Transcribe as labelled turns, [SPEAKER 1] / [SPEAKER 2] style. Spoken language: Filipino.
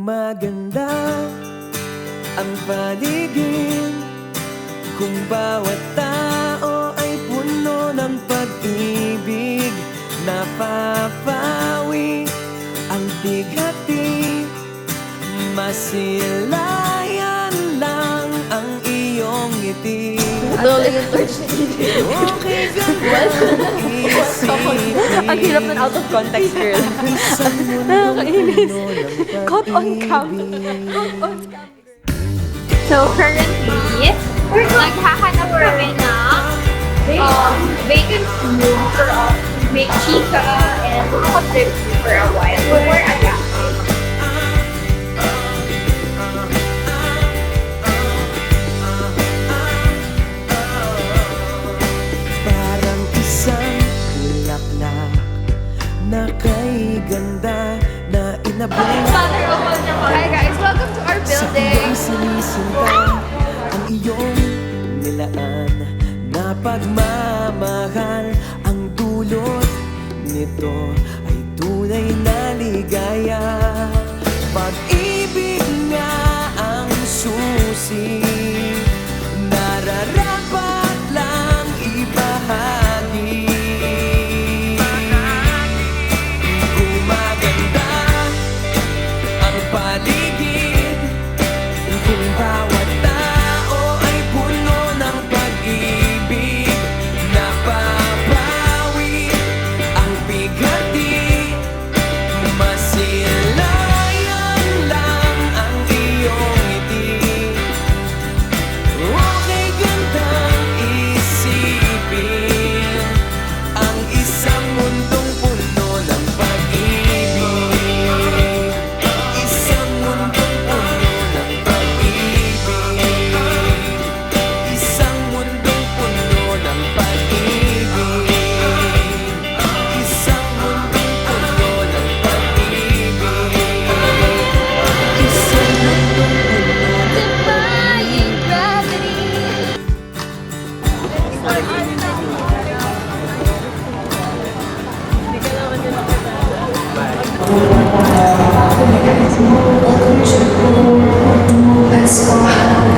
[SPEAKER 1] Gumaganda ang paligid kung bawat tao ay puno ng pag-ibig. Napapawi ang bighati, masilayan lang ang iyong ngiti.
[SPEAKER 2] Okay, ganda isipin.
[SPEAKER 3] Ang hirap nun out of context, girl. Nakakainis. Caught on cam. Caught on cam.
[SPEAKER 2] So, currently, naghahanap kami ng vacancy room for us to make chika and contribute for a while. Before adapting.
[SPEAKER 1] Parang isang bulaklak na kay ganda na inabot.
[SPEAKER 2] Hi guys, welcome to our building.
[SPEAKER 1] Sinisinta ang iyong nilaan na pagmamahal. Ang dulot nito ay tunay na ligaya. Pag-ibig nga ang susi, nararapat lang ibahagi. Gumaganda ang paligid kung bawat tao ay puno ng pag-ibig. Napapawi ang bighati, masilayan lang ang iyong ngiti. Okay, gandang isipin ang isang mundong puno ng pag-ibig. Isang mundong puno ng pag-ibig. Isang mundong puno ng pag-ibig. Isang mundong puno ng pag-ibig. Isang mundong puno ng
[SPEAKER 2] Defying gravity.
[SPEAKER 1] pag-ibig.